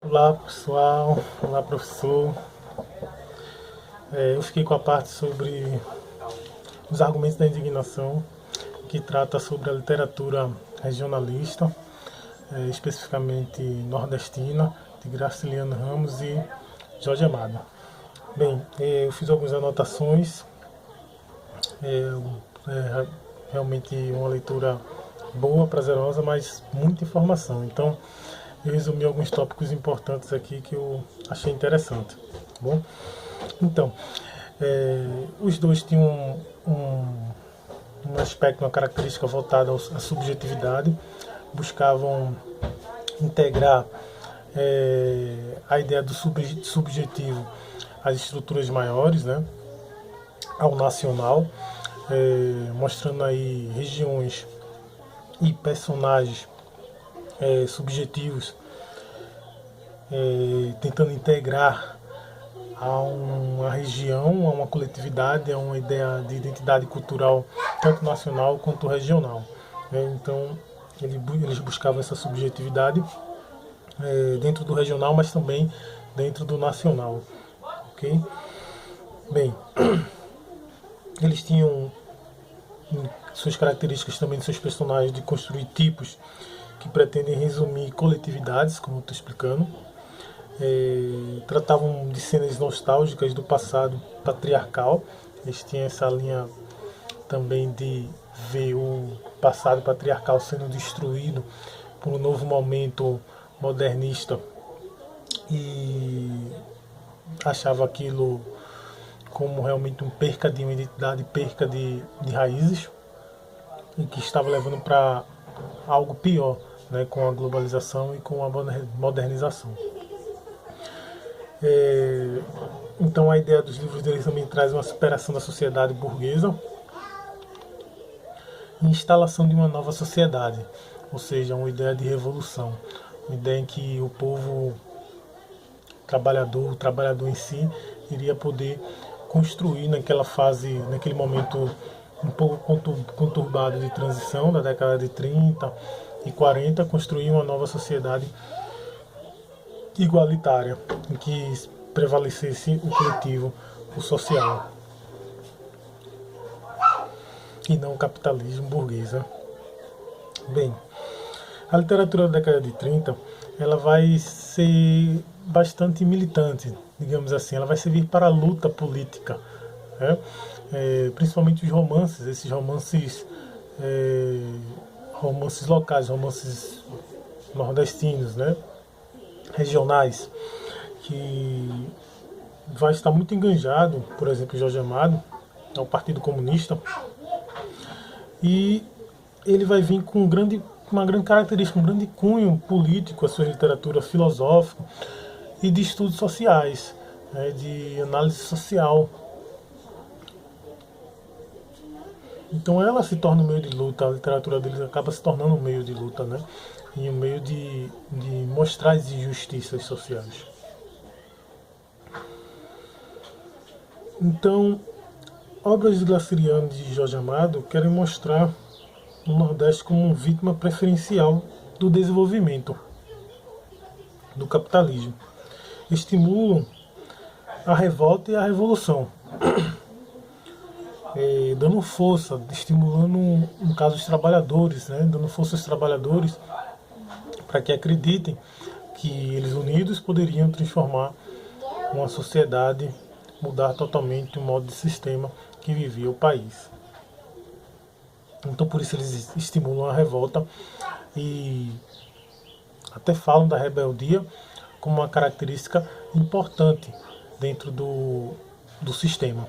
Olá pessoal, olá professor. Eu fiquei com a parte sobre os argumentos da indignação, que trata sobre a literatura regionalista, especificamente nordestina, de Graciliano Ramos e Jorge Amado. Bem, eu fiz algumas anotações, realmente uma leitura boa, prazerosa, mas muita informação. Então, eu resumi alguns tópicos importantes aqui que eu achei interessante. Tá bom? Então, os dois tinham um aspecto, uma característica voltada à subjetividade, buscavam integrar a ideia do subjetivo às estruturas maiores, né, ao nacional, mostrando aí regiões e personagens subjetivos, tentando integrar a uma região, a uma coletividade, a uma ideia de identidade cultural, tanto nacional quanto regional. Então, eles buscavam essa subjetividade dentro do regional, mas também dentro do nacional. Ok? Bem, eles tinham suas características também de seus personagens de construir tipos que pretendem resumir coletividades, como eu estou explicando. Tratavam de cenas nostálgicas do passado patriarcal. Eles tinham essa linha também de ver o passado patriarcal sendo destruído por um novo momento modernista, e achava aquilo como realmente uma perca de uma identidade, perca de raízes, e que estava levando para algo pior, né, com a globalização e com a modernização. Então a ideia dos livros deles também traz uma superação da sociedade burguesa e instalação de uma nova sociedade, ou seja, uma ideia de revolução, uma ideia em que o povo trabalhador, o trabalhador em si, iria poder construir naquela fase, naquele momento um pouco conturbado de transição da década de 30 e 40, construir uma nova sociedade igualitária, em que prevalecesse o coletivo, o social, e não o capitalismo burguês. Bem, a literatura da década de 30 ela vai ser bastante militante, digamos assim, ela vai servir para a luta política, né? Principalmente os romances, esses romances locais, romances nordestinos, né, regionais, que vai estar muito enganjado, por exemplo, Jorge Amado, ao Partido Comunista, e ele vai vir com uma grande característica, um grande cunho político, a sua literatura filosófica e de estudos sociais, né, de análise social. Então ela se torna um meio de luta, a literatura deles acaba se tornando um meio de luta, né, e um meio de mostrar as injustiças sociais. Então, obras de Graciliano e de Jorge Amado querem mostrar o Nordeste como uma vítima preferencial do desenvolvimento, do capitalismo. Estimulam a revolta e a revolução, dando força, estimulando, no caso, os trabalhadores, né, dando força aos trabalhadores para que acreditem que eles unidos poderiam transformar uma sociedade, mudar totalmente o modo de sistema que vivia o país. Então por isso eles estimulam a revolta e até falam da rebeldia como uma característica importante dentro do sistema.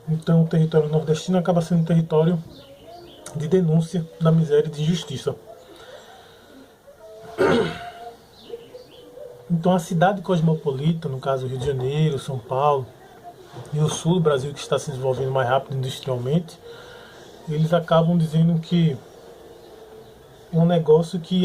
Então o território nordestino acaba sendo um território de denúncia da miséria e de injustiça. Então a cidade cosmopolita, no caso Rio de Janeiro, São Paulo e o sul do Brasil, que está se desenvolvendo mais rápido industrialmente, eles acabam dizendo que é um negócio que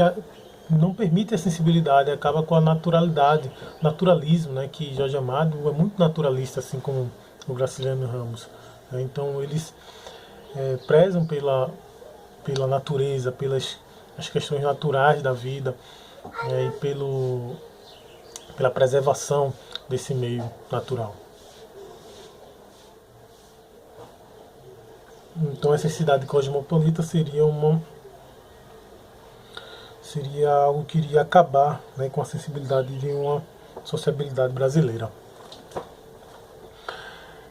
não permite a sensibilidade, acaba com a naturalidade, naturalismo, né, que Jorge Amado é muito naturalista, assim como o Graciliano Ramos. né? Então eles prezam pela natureza, pelas as questões naturais da vida, né? E pela preservação desse meio natural. Então essa cidade cosmopolita seria algo que iria acabar, né, com a sensibilidade de uma sociabilidade brasileira.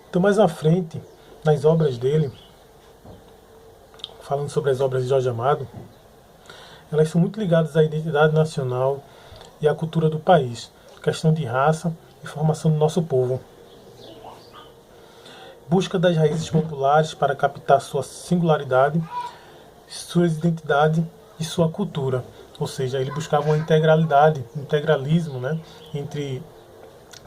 Então mais à frente, nas obras dele, falando sobre as obras de Jorge Amado, elas são muito ligadas à identidade nacional e à cultura do país, questão de raça e formação do nosso povo. Busca das raízes populares para captar sua singularidade, sua identidade e sua cultura. Ou seja, ele buscava uma integralidade, um integralismo, né, entre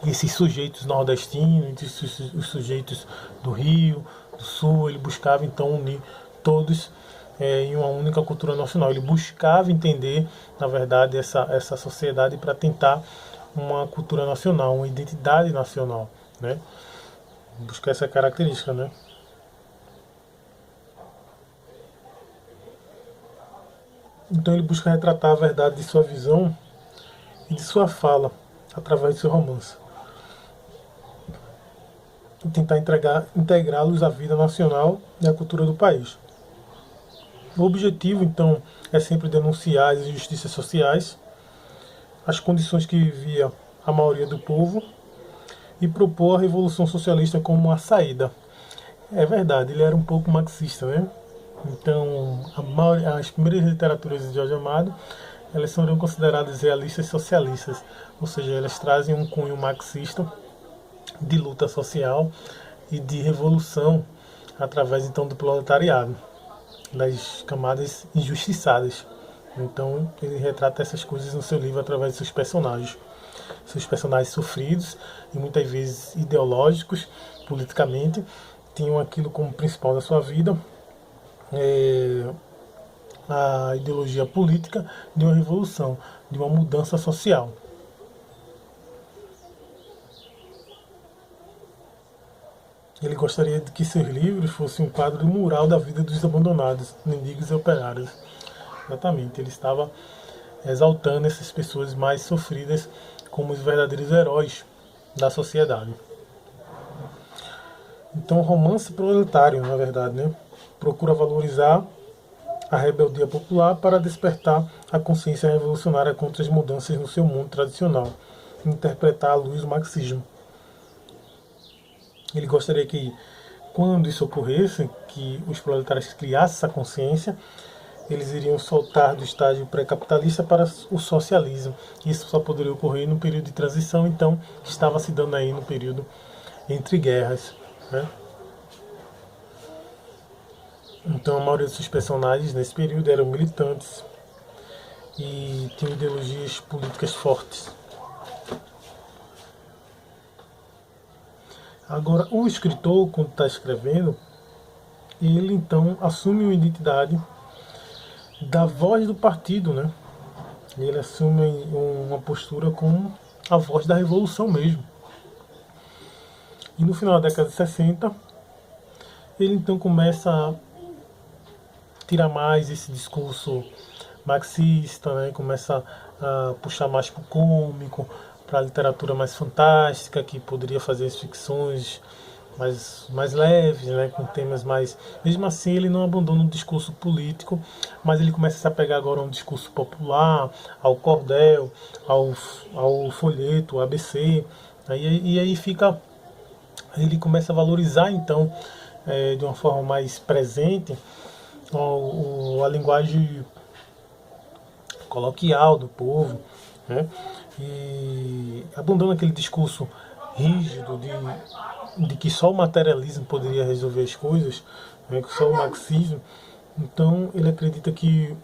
esses sujeitos nordestinos, entre os sujeitos do Rio, do Sul. Ele buscava então unir todos em uma única cultura nacional. Ele buscava entender, na verdade, essa sociedade para tentar uma cultura nacional, uma identidade nacional, né? Buscar essa característica, né? Então ele busca retratar a verdade de sua visão e de sua fala através de seu romance e tentar integrá-los à vida nacional e à cultura do país. O objetivo, então, é sempre denunciar as injustiças sociais, as condições que vivia a maioria do povo e propor a Revolução Socialista como a saída. É verdade, ele era um pouco marxista, né? Então, as primeiras literaturas de Jorge Amado, elas seriam consideradas realistas socialistas, ou seja, elas trazem um cunho marxista de luta social e de revolução através então do proletariado, das camadas injustiçadas. Então, ele retrata essas coisas no seu livro através de seus personagens sofridos e muitas vezes ideológicos, politicamente, tinham aquilo como principal da sua vida, a ideologia política de uma revolução, de uma mudança social. Ele gostaria de que seus livros fossem um quadro mural da vida dos abandonados, mendigos e operários. Exatamente, ele estava exaltando essas pessoas mais sofridas como os verdadeiros heróis da sociedade. Então, o romance proletário, na verdade, né, procura valorizar a rebeldia popular para despertar a consciência revolucionária contra as mudanças no seu mundo tradicional, e interpretar à luz o marxismo. Ele gostaria que, quando isso ocorresse, que os proletários criassem essa consciência, eles iriam soltar do estágio pré-capitalista para o socialismo. Isso só poderia ocorrer no período de transição, então estava se dando aí no período entre guerras, né? Então a maioria dos seus personagens nesse período eram militantes e tinham ideologias políticas fortes. Agora, o escritor, quando está escrevendo, ele então assume uma identidade da voz do partido, né? Ele assume uma postura como a voz da revolução mesmo. E no final da década de 60, ele então começa a tirar mais esse discurso marxista, né? Começa a puxar mais para o cômico, para a literatura mais fantástica, que poderia fazer as ficções mais leves, né, com temas mais... Mesmo assim, ele não abandona o discurso político, mas ele começa a se apegar agora a um discurso popular, ao cordel, ao folheto, ao ABC, e aí fica... Ele começa a valorizar, então, de uma forma mais presente, a linguagem coloquial do povo, né? E abandona aquele discurso rígido de que só o materialismo poderia resolver as coisas, né? Que só o marxismo. Então ele acredita que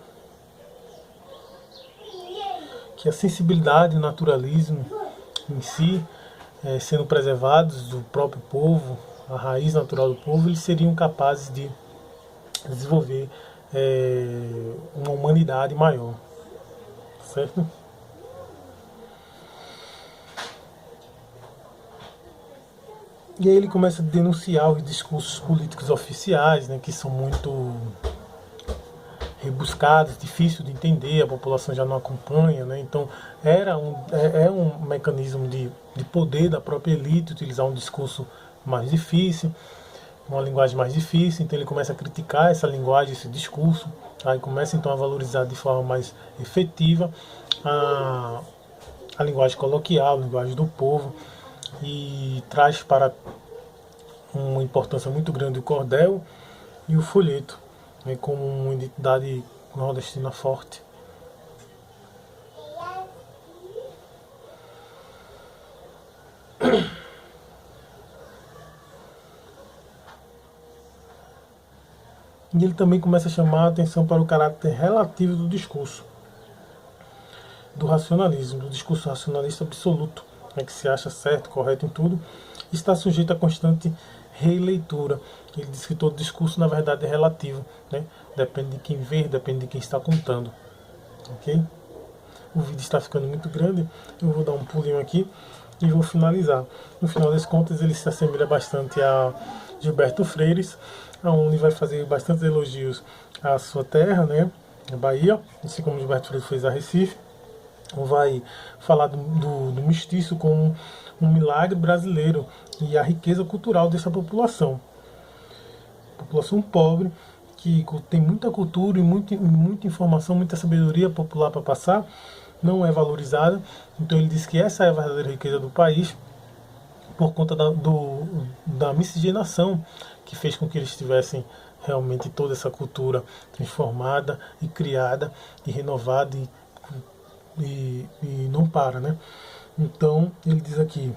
a sensibilidade e o naturalismo em si, sendo preservados do próprio povo, a raiz natural do povo, eles seriam capazes de desenvolver uma humanidade maior, certo? E aí ele começa a denunciar os discursos políticos oficiais, né, que são muito rebuscados, difícil de entender, a população já não acompanha, né? Então é um mecanismo de poder da própria elite utilizar um discurso mais difícil, uma linguagem mais difícil, então ele começa a criticar essa linguagem, esse discurso, aí começa então a valorizar de forma mais efetiva a, a linguagem coloquial, a linguagem do povo, e traz para uma importância muito grande o cordel e o folheto, né, como uma identidade nordestina forte. E ele também começa a chamar a atenção para o caráter relativo do discurso, do racionalismo, do discurso racionalista absoluto, né, que se acha certo, correto em tudo, está sujeito a constante releitura. Ele diz que todo discurso, na verdade, é relativo, né? Depende de quem vê, depende de quem está contando. Ok? O vídeo está ficando muito grande, eu vou dar um pulinho aqui e vou finalizar. No final das contas, ele se assemelha bastante a Gilberto Freires, onde vai fazer bastantes elogios à sua terra, né, a Bahia, assim como Gilberto Freires fez a Recife. Vai falar do mestiço como um milagre brasileiro e a riqueza cultural dessa população. População pobre, que tem muita cultura e muita informação, muita sabedoria popular para passar, não é valorizada. Então ele diz que essa é a verdadeira riqueza do país, por conta da miscigenação que fez com que eles tivessem realmente toda essa cultura transformada e criada e renovada e não para, né? Então ele diz aqui: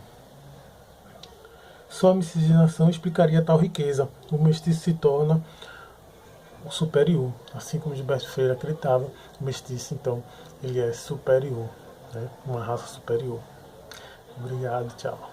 só a miscigenação explicaria tal riqueza. O mestiço se torna o superior, assim como Gilberto Freire acreditava. O mestiço, então, ele é superior, né? Uma raça superior. Obrigado, tchau.